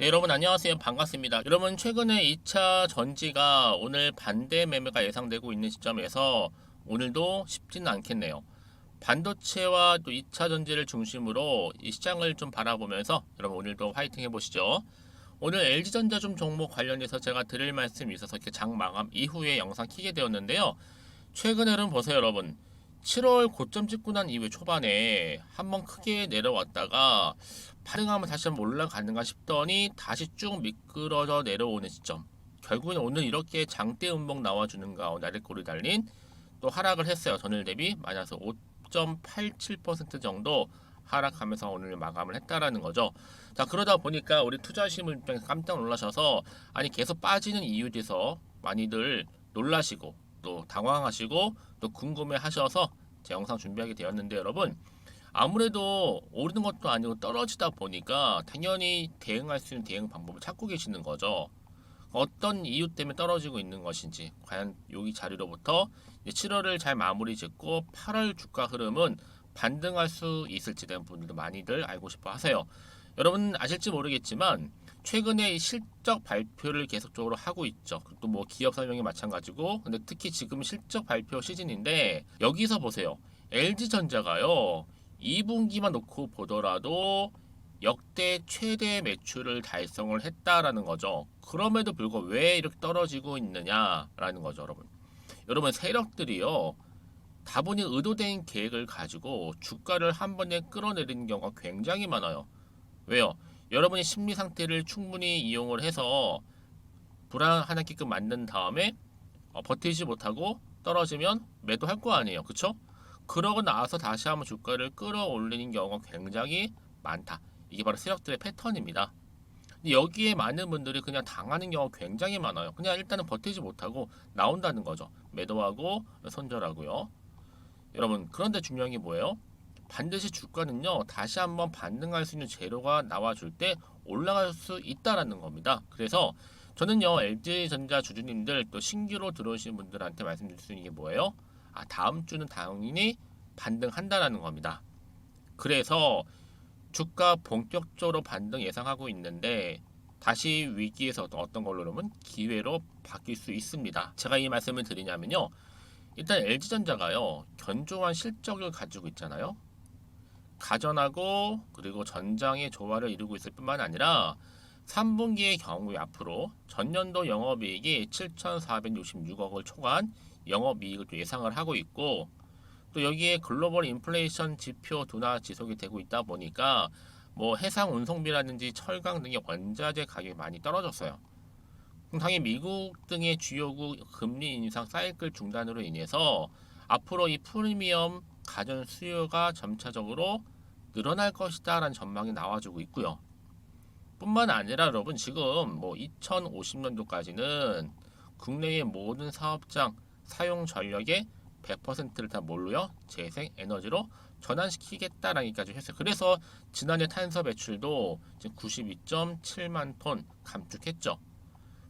네, 여러분 안녕하세요. 반갑습니다. 여러분 최근에 2차 전지가 오늘 반대 매매가 예상되고 있는 시점에서 오늘도 쉽지는 않겠네요. 반도체와 또 2차 전지를 중심으로 이 시장을 좀 바라보면서 여러분 오늘도 화이팅 해보시죠. 오늘 LG전자 좀 종목 관련해서 제가 드릴 말씀이 있어서 이렇게 장 마감 이후에 영상 키게 되었는데요. 최근에는 보세요, 여러분. 7월 고점 찍고 난 이후에 초반에 한번 크게 내려왔다가 반등하면 다시 한번 올라가는가 싶더니 다시 쭉 미끄러져 내려오는 시점. 결국엔 오늘 이렇게 장대 음봉 나와주는 가운데 아래꼬리 달린 또 하락을 했어요. 전일 대비 마이너스 5.87% 정도 하락하면서 오늘 마감을 했다라는 거죠. 자, 그러다 보니까 우리 투자심을 입장에서 깜짝 놀라셔서 아니 계속 빠지는 이유에 대해서 많이들 놀라시고 또 당황하시고 또 궁금해 하셔서 제 영상 준비하게 되었는데 여러분 아무래도 오르는 것도 아니고 떨어지다 보니까 당연히 대응할 수 있는 대응 방법을 찾고 계시는 거죠. 어떤 이유 때문에 떨어지고 있는 것인지 과연 여기 자리로부터 7월을 잘 마무리 짓고 8월 주가 흐름은 반등할 수 있을지 대한 분들도 많이들 알고 싶어 하세요. 여러분 아실지 모르겠지만 최근에 실적 발표를 계속적으로 하고 있죠. 또 뭐 기업 설명이 마찬가지고 근데 특히 지금 실적 발표 시즌인데 여기서 보세요. LG전자가요. 2분기만 놓고 보더라도 역대 최대 매출을 달성을 했다라는 거죠. 그럼에도 불구하고 왜 이렇게 떨어지고 있느냐라는 거죠, 여러분. 여러분 세력들이요. 다분히 의도된 계획을 가지고 주가를 한 번에 끌어내리는 경우가 굉장히 많아요. 왜요? 여러분이 심리 상태를 충분히 이용을 해서 불안 하나게끔 만든 다음에 버티지 못하고 떨어지면 매도할 거 아니에요. 그쵸? 그러고 나서 다시 한번 주가를 끌어올리는 경우가 굉장히 많다. 이게 바로 세력들의 패턴입니다. 근데 여기에 많은 분들이 그냥 당하는 경우가 굉장히 많아요. 그냥 일단은 버티지 못하고 나온다는 거죠. 매도하고 손절하고요. 여러분 그런데 중요한 게 뭐예요? 반드시 주가는요 다시 한번 반등할 수 있는 재료가 나와줄 때 올라갈 수 있다라는 겁니다. 그래서 저는요 LG전자 주주님들 또 신규로 들어오신 분들한테 말씀드릴 수 있는 게 뭐예요? 다음 주는 당연히 반등한다라는 겁니다. 그래서 주가 본격적으로 반등 예상하고 있는데 다시 위기에서 어떤 걸로 그러면 기회로 바뀔 수 있습니다. 제가 이 말씀을 드리냐면요. 일단 LG전자가요 견조한 실적을 가지고 있잖아요. 가전하고 그리고 전장의 조화를 이루고 있을 뿐만 아니라 3분기의 경우에 앞으로 전년도 영업이익이 7,466억을 초과한 영업이익을 또 예상을 하고 있고 또 여기에 글로벌 인플레이션 지표 둔화 지속이 되고 있다 보니까 뭐 해상 운송비라든지 철강 등의 원자재 가격이 많이 떨어졌어요. 당연히 미국 등의 주요국 금리 인상 사이클 중단으로 인해서 앞으로 이 프리미엄 가전 수요가 점차적으로 늘어날 것이다라는 전망이 나와주고 있고요. 뿐만 아니라 여러분 지금 뭐 2050년도까지는 국내의 모든 사업장 사용 전력의 100%를 다 뭘로요? 재생 에너지로 전환시키겠다라는 얘기까지 했어요. 그래서 지난해 탄소 배출도 지금 92.7만 톤 감축했죠.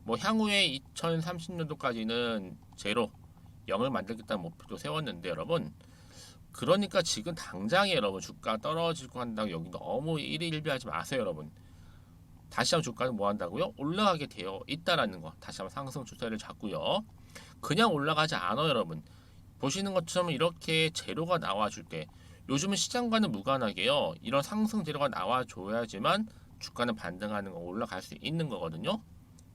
뭐 향후에 2030년도까지는 제로 0을 만들겠다는 목표도 세웠는데 여러분 그러니까 지금 당장에 여러분 주가 떨어지고 한다고 여기 너무 일희일비하지 마세요 여러분. 다시 한번 주가는 뭐 한다고요? 올라가게 되어 있다라는 거 다시 한번 상승 추세를 잡고요. 그냥 올라가지 않아요 여러분. 보시는 것처럼 이렇게 재료가 나와줄 때 요즘은 시장과는 무관하게요. 이런 상승 재료가 나와줘야지만 주가는 반등하는 거 올라갈 수 있는 거거든요.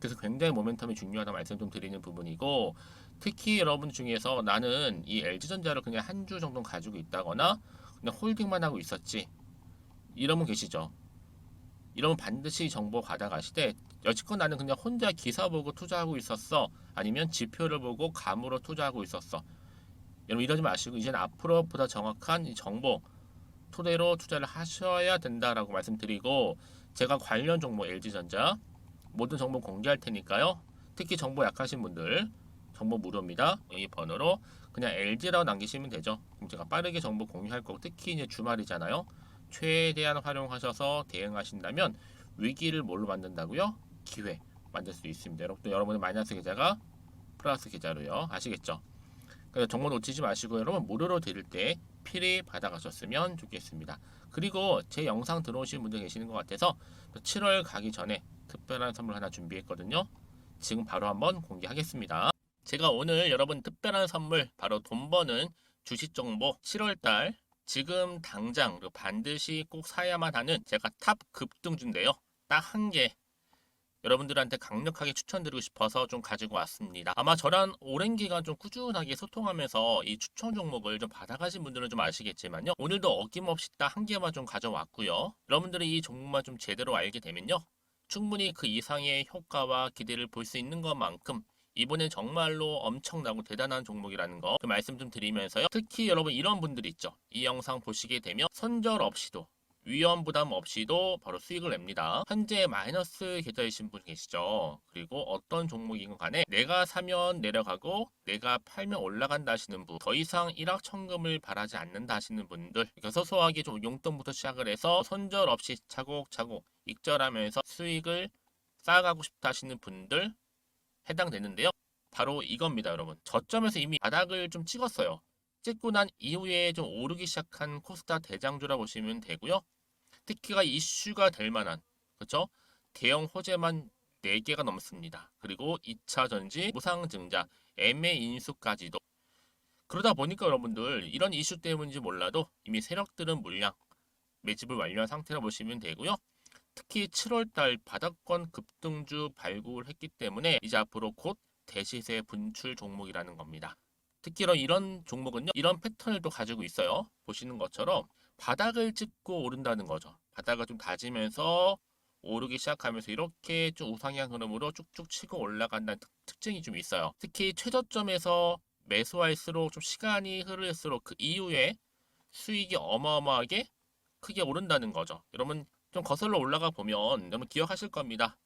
그래서 굉장히 모멘텀이 중요하다 말씀 좀 드리는 부분이고 특히 여러분 중에서 나는 이 LG전자를 그냥 한 주 정도 가지고 있다거나 그냥 홀딩만 하고 있었지 이러면 계시죠. 이러면 반드시 정보 받아가실 때 여지껏 나는 그냥 혼자 기사 보고 투자하고 있었어 아니면 지표를 보고 감으로 투자하고 있었어 여러분 이러지 마시고 이제는 앞으로보다 정확한 이 정보 토대로 투자를 하셔야 된다라고 말씀드리고 제가 관련 종목 LG전자 모든 정보 공개할 테니까요. 특히 정보 약하신 분들 정보 무료입니다. 이 번호로 그냥 LG라고 남기시면 되죠. 그럼 제가 빠르게 정보 공유할 거고 특히 이제 주말이잖아요. 최대한 활용하셔서 대응하신다면 위기를 뭘로 만든다고요? 기회 만들 수 있습니다. 여러분 여러분의 마이너스 계좌가 플러스 계좌로요. 아시겠죠? 그래서 정보 놓치지 마시고 여러분 무료로 드릴 때 필히 받아가셨으면 좋겠습니다. 그리고 제 영상 들어오신 분들 계시는 것 같아서 7월 가기 전에 특별한 선물 하나 준비했거든요. 지금 바로 한번 공개하겠습니다. 제가 오늘 여러분 특별한 선물 바로 돈 버는 주식 정보 7월달 지금 당장 반드시 꼭 사야만 하는 제가 탑 급등주인데요. 딱 한 개 여러분들한테 강력하게 추천드리고 싶어서 좀 가지고 왔습니다. 아마 저랑 오랜 기간 좀 꾸준하게 소통하면서 이 추천 종목을 좀 받아가신 분들은 좀 아시겠지만요. 오늘도 어김없이 딱 한 개만 좀 가져왔고요. 여러분들이 이 종목만 좀 제대로 알게 되면요. 충분히 그 이상의 효과와 기대를 볼 수 있는 것만큼 이번엔 정말로 엄청나고 대단한 종목이라는 거 그 말씀 좀 드리면서요. 특히 여러분 이런 분들이 있죠. 이 영상 보시게 되면 손절 없이도 위험 부담 없이도 바로 수익을 냅니다. 현재 마이너스 계좌이신 분 계시죠? 그리고 어떤 종목이건 간에 내가 사면 내려가고 내가 팔면 올라간다 하시는 분, 더 이상 일확천금을 바라지 않는다 하시는 분들, 그러니까 소소하게 좀 용돈부터 시작을 해서 손절 없이 차곡차곡 익절하면서 수익을 쌓아가고 싶다 하시는 분들 해당되는데요. 바로 이겁니다, 여러분. 저점에서 이미 바닥을 좀 찍었어요. 찍고 난 이후에 좀 오르기 시작한 코스닥 대장주라고 보시면 되고요. 특히가 이슈가 될 만한, 그렇죠? 대형 호재만 4개가 넘습니다. 그리고 2차 전지, 무상증자, 애매 인수까지도. 그러다 보니까 여러분들 이런 이슈 때문인지 몰라도 이미 세력들은 물량 매집을 완료한 상태라 보시면 되고요. 특히 7월달 바닥권 급등주 발굴했기 때문에 이제 앞으로 곧 대시세 분출 종목이라는 겁니다. 특히 이런 종목은요, 이런 패턴을 또 가지고 있어요. 보시는 것처럼 바닥을 찍고 오른다는 거죠. 바닥을 좀 다지면서 오르기 시작하면서 이렇게 좀 우상향 흐름으로 쭉쭉 치고 올라간다는 특징이 좀 있어요. 특히 최저점에서 매수할수록 좀 시간이 흐를수록 그 이후에 수익이 어마어마하게 크게 오른다는 거죠. 여러분 좀 거슬러 올라가 보면 여러분 기억하실 겁니다.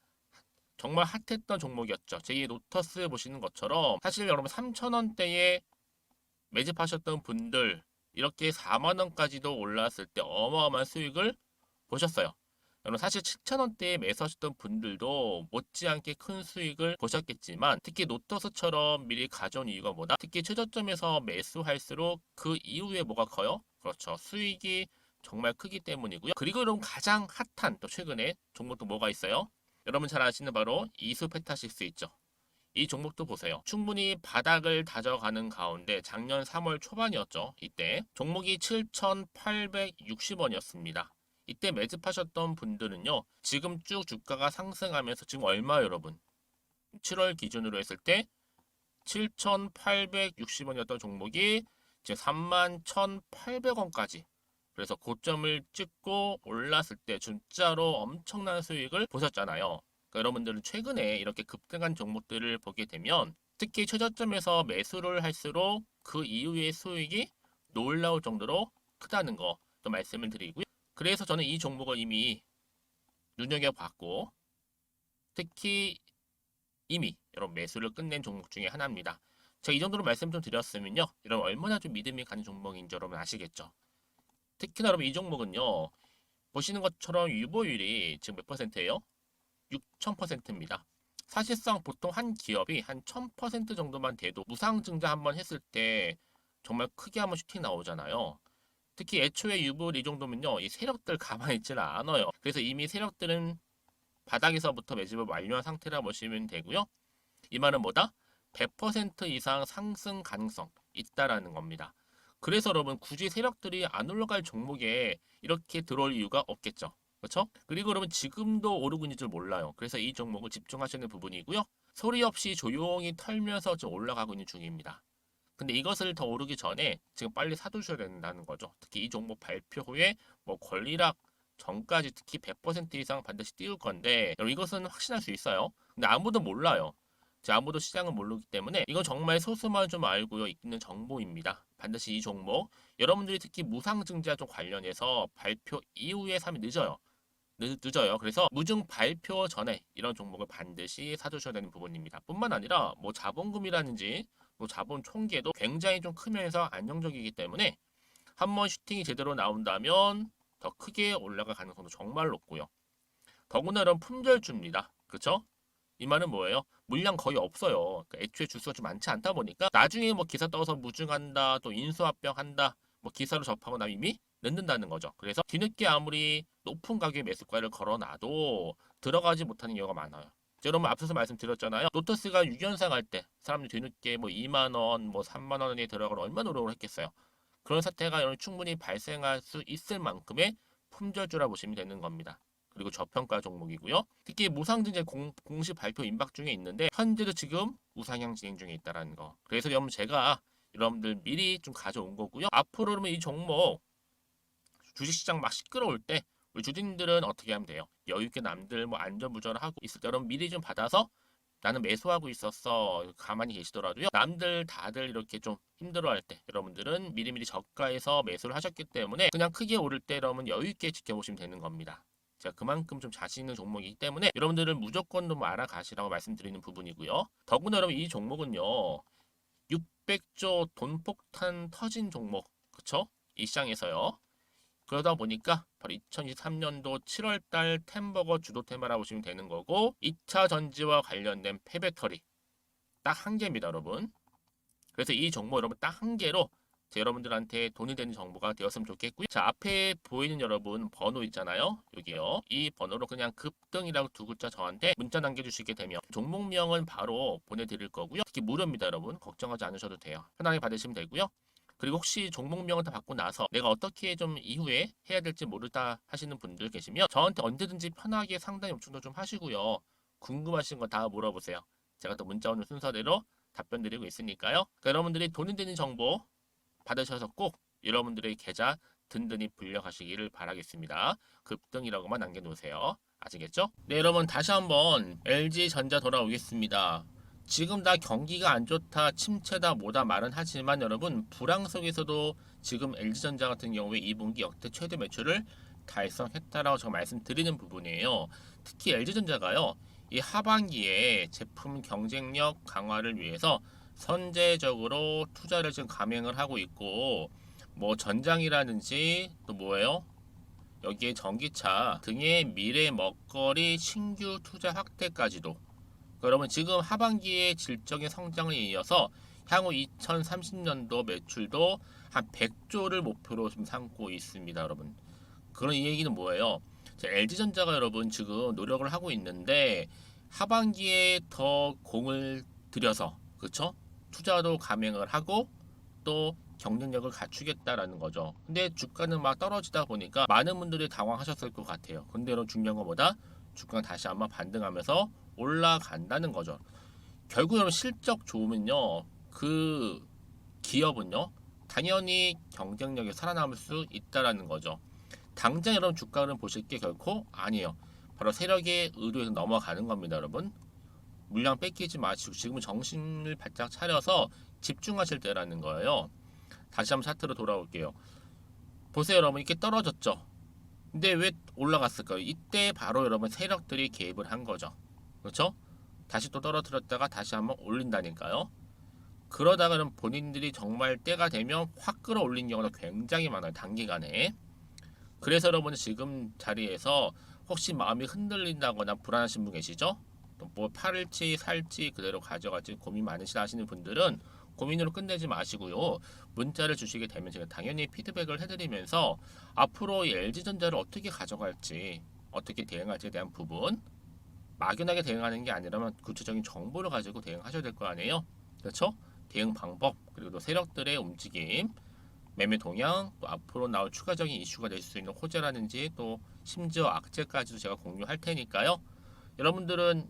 정말 핫했던 종목이었죠. 제2 로터스 보시는 것처럼 사실 여러분 3,000원대에 매집하셨던 분들 이렇게 4만원까지도 올랐을 때 어마어마한 수익을 보셨어요. 여러분 사실 7,000원대에 매수하셨던 분들도 못지않게 큰 수익을 보셨겠지만 특히 노터스처럼 미리 가져온 이유가 뭐다? 특히 최저점에서 매수할수록 그 이후에 뭐가 커요? 그렇죠. 수익이 정말 크기 때문이고요. 그리고 여러분 가장 핫한 또 최근에 종목도 뭐가 있어요? 여러분 잘 아시는 바로 이수페타식스 있죠. 이 종목도 보세요. 충분히 바닥을 다져가는 가운데 작년 3월 초반이었죠. 이때 종목이 7,860원이었습니다. 이때 매집하셨던 분들은요. 지금 쭉 주가가 상승하면서 지금 얼마 여러분? 7월 기준으로 했을 때 7,860원이었던 종목이 이제 31,800원까지 그래서 고점을 찍고 올랐을 때 진짜로 엄청난 수익을 보셨잖아요. 그러니까 여러분들은 최근에 이렇게 급등한 종목들을 보게 되면 특히 최저점에서 매수를 할수록 그 이후의 수익이 놀라울 정도로 크다는 거 또 말씀을 드리고요. 그래서 저는 이 종목을 이미 눈여겨봤고 특히 이미 여러분 매수를 끝낸 종목 중에 하나입니다. 제가 이 정도로 말씀 좀 드렸으면요. 여러분 얼마나 좀 믿음이 가는 종목인지 여러분 아시겠죠? 특히나 여러분 이 종목은요. 보시는 것처럼 유보율이 지금 몇 퍼센트예요? 6,000%입니다. 사실상 보통 한 기업이 한 1,000% 정도만 돼도 무상증자 한번 했을 때 정말 크게 한번 슈팅 나오잖아요. 특히 애초에 유보율 이 정도면요. 이 세력들 가만히 있지는 않아요. 그래서 이미 세력들은 바닥에서부터 매집을 완료한 상태라 보시면 되고요. 이 말은 뭐다? 100% 이상 상승 가능성 있다라는 겁니다. 그래서 여러분 굳이 세력들이 안 올라갈 종목에 이렇게 들어올 이유가 없겠죠. 그렇죠? 그리고 여러분 지금도 오르고 있는 줄 몰라요. 그래서 이 종목을 집중하시는 부분이고요. 소리 없이 조용히 털면서 좀 올라가고 있는 중입니다. 근데 이것을 더 오르기 전에 지금 빨리 사두셔야 된다는 거죠. 특히 이 종목 발표 후에 뭐 권리락 전까지 특히 100% 이상 반드시 띄울 건데 여러분 이것은 확신할 수 있어요. 근데 아무도 몰라요. 아무도 시장을 모르기 때문에 이건 정말 소수만 좀 알고 있는 정보입니다. 반드시 이 종목 여러분들이 특히 무상증자 좀 관련해서 발표 이후에 사면 늦어요. 늦어요. 그래서 무증 발표 전에 이런 종목을 반드시 사두셔야 되는 부분입니다. 뿐만 아니라 뭐 자본금이라든지 뭐 자본 총계도 굉장히 좀 크면서 안정적이기 때문에 한번 슈팅이 제대로 나온다면 더 크게 올라갈 가능성도 정말 높고요. 더구나 이런 품절주입니다. 그렇죠? 이 말은 뭐예요? 물량 거의 없어요. 그러니까 애초에 주수가 좀 많지 않다 보니까 나중에 뭐 기사 떠서 무증한다, 또 인수합병한다, 뭐 기사로 접하고 나면 이미 넣는다는 거죠. 그래서 뒤늦게 아무리 높은 가격의 매수가를 걸어놔도 들어가지 못하는 경우가 많아요. 여러분 앞서서 말씀드렸잖아요. 로터스가 6연상 할 때 사람들이 뒤늦게 뭐 2만 원, 뭐 3만 원에 들어가면 얼마나 노력을 했겠어요. 그런 사태가 여러분 충분히 발생할 수 있을 만큼의 품절주라 보시면 되는 겁니다. 그리고 저평가 종목이고요. 특히 무상증자 공식 발표 임박 중에 있는데 현재도 지금 우상향 진행 중에 있다는 거. 그래서 여러분 제가 여러분들 미리 좀 가져온 거고요. 앞으로 그러면 이 종목 주식시장 막 시끄러울 때 우리 주주님들은 어떻게 하면 돼요? 여유있게 남들 뭐 안전부전을 하고 있을 때 여러분 미리 좀 받아서 나는 매수하고 있었어. 가만히 계시더라도요. 남들 다들 이렇게 좀 힘들어할 때 여러분들은 미리미리 저가에서 매수를 하셨기 때문에 그냥 크게 오를 때 여러분 여유있게 지켜보시면 되는 겁니다. 제가 그만큼 좀 자신 있는 종목이기 때문에 여러분들은 무조건 좀 알아가시라고 말씀드리는 부분이고요. 더구나 여러분 이 종목은요. 600조 돈폭탄 터진 종목. 그쵸? 이 시장에서요. 그러다 보니까 바로 2023년도 7월달 템버거 주도 테마라고 보시면 되는 거고 2차 전지와 관련된 폐배터리 딱 한 개입니다 여러분. 그래서 이 정보 여러분 딱 한 개로 여러분들한테 돈이 되는 정보가 되었으면 좋겠고요. 자 앞에 보이는 여러분 번호 있잖아요. 여기요. 이 번호로 그냥 급등이라고 두 글자 저한테 문자 남겨주시게 되면 종목명은 바로 보내드릴 거고요. 특히 무료입니다 여러분. 걱정하지 않으셔도 돼요. 편하게 받으시면 되고요. 그리고 혹시 종목명을 다 받고 나서 내가 어떻게 좀 이후에 해야 될지 모르다 하시는 분들 계시면 저한테 언제든지 편하게 상담 요청도 좀 하시고요. 궁금하신 거 다 물어보세요. 제가 또 문자 오는 순서대로 답변 드리고 있으니까요. 그러니까 여러분들이 돈이 되는 정보 받으셔서 꼭 여러분들의 계좌 든든히 불려가시기를 바라겠습니다. 급등이라고만 남겨놓으세요. 아시겠죠? 네 여러분 다시 한번 LG전자 돌아오겠습니다. 지금 다 경기가 안 좋다, 침체다, 뭐다 말은 하지만 여러분 불황 속에서도 지금 LG전자 같은 경우에 2분기 역대 최대 매출을 달성했다라고 제가 말씀드리는 부분이에요. 특히 LG전자가요. 이 하반기에 제품 경쟁력 강화를 위해서 선제적으로 투자를 지금 감행을 하고 있고 뭐 전장이라든지 또 뭐예요? 여기에 전기차 등의 미래 먹거리 신규 투자 확대까지도 여러분 지금 하반기에 질적인 성장에 이어서 향후 2030년도 매출도 한 100조를 목표로 좀 삼고 있습니다 여러분. 그런 이 얘기는 뭐예요? LG전자가 여러분 지금 노력을 하고 있는데 하반기에 더 공을 들여서 그쵸? 투자도 감행을 하고 또 경쟁력을 갖추겠다라는 거죠. 근데 주가는 막 떨어지다 보니까 많은 분들이 당황하셨을 것 같아요. 근데 여러분 중요한 것보다 주가가 다시 한번 반등하면서 올라간다는 거죠. 결국 여러분 실적 좋으면요. 그 기업은요. 당연히 경쟁력이 살아남을 수 있다라는 거죠. 당장 여러분 주가를 보실 게 결코 아니에요. 바로 세력의 의도에서 넘어가는 겁니다, 여러분. 물량 뺏기지 마시고 지금은 정신을 바짝 차려서 집중하실 때라는 거예요. 다시 한번 차트로 돌아올게요. 보세요, 여러분. 이렇게 떨어졌죠. 근데 왜 올라갔을까요? 이때 바로 여러분 세력들이 개입을 한 거죠. 그렇죠? 다시 또 떨어뜨렸다가 다시 한번 올린다니까요. 그러다가는 본인들이 정말 때가 되면 확 끌어올린 경우가 굉장히 많아요. 단기간에. 그래서 여러분 지금 자리에서 혹시 마음이 흔들린다거나 불안하신 분 계시죠? 또 뭐 팔을지 살지 그대로 가져갈지 고민 많으시다 하시는 분들은 고민으로 끝내지 마시고요. 문자를 주시게 되면 제가 당연히 피드백을 해드리면서 앞으로 이 LG전자를 어떻게 가져갈지 어떻게 대응할지에 대한 부분 막연하게 대응하는 게 아니라면 구체적인 정보를 가지고 대응하셔야 될 거 아니에요. 그렇죠? 대응 방법 그리고 또 세력들의 움직임 매매 동향, 또 앞으로 나올 추가적인 이슈가 될 수 있는 호재라든지 또 심지어 악재까지도 제가 공유할 테니까요. 여러분들은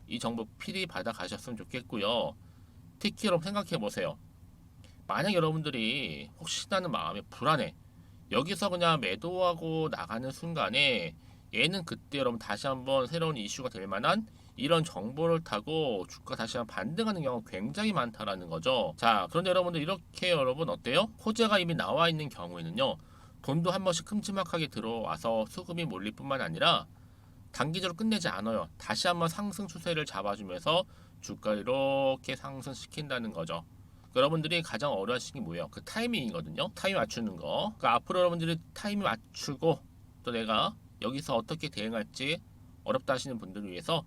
이 정보 필히 받아 가셨으면 좋겠고요. 특히 여러분 생각해 보세요. 만약 여러분들이 혹시나는 마음에 불안해. 여기서 그냥 매도하고 나가는 순간에 얘는 그때 여러분 다시 한번 새로운 이슈가 될 만한 이런 정보를 타고 주가 다시 한번 반등하는 경우가 굉장히 많다라는 거죠. 자, 그런데 여러분들 이렇게 여러분 어때요? 호재가 이미 나와 있는 경우에는요. 돈도 한 번씩 큼지막하게 들어와서 수급이 몰릴 뿐만 아니라 단기적으로 끝내지 않아요. 다시 한번 상승 추세를 잡아주면서 주가를 이렇게 상승시킨다는 거죠. 여러분들이 가장 어려워하시는 게 뭐예요? 그 타이밍이거든요. 타이밍 맞추는 거. 그러니까 앞으로 여러분들이 타이밍 맞추고 또 내가 여기서 어떻게 대응할지 어렵다 하시는 분들을 위해서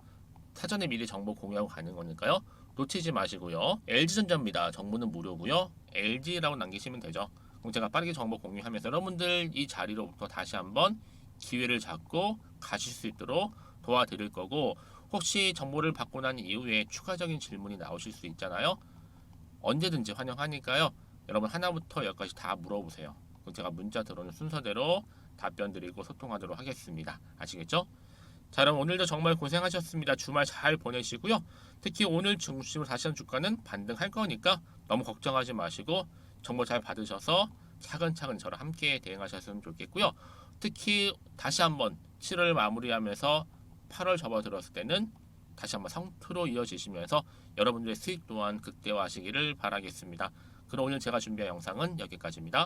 사전에 미리 정보 공유하고 가는 거니까요. 놓치지 마시고요. LG전자입니다. 정보는 무료고요. LG라고 남기시면 되죠. 그럼 제가 빠르게 정보 공유하면서 여러분들 이 자리로부터 다시 한번 기회를 잡고 가실 수 있도록 도와드릴 거고, 혹시 정보를 받고 난 이후에 추가적인 질문이 나오실 수 있잖아요. 언제든지 환영하니까요. 여러분 하나부터 열까지 다 물어보세요. 그럼 제가 문자 들어오는 순서대로 답변 드리고 소통하도록 하겠습니다. 아시겠죠? 자, 그럼 오늘도 정말 고생하셨습니다. 주말 잘 보내시고요. 특히 오늘 중심으로 다시 한 주가는 반등할 거니까 너무 걱정하지 마시고 정보 잘 받으셔서 차근차근 저랑 함께 대응하셨으면 좋겠고요. 특히 다시 한번 7월 마무리하면서 8월 접어들었을 때는 다시 한번 성투로 이어지시면서 여러분들의 수익 또한 극대화하시기를 바라겠습니다. 그럼 오늘 제가 준비한 영상은 여기까지입니다.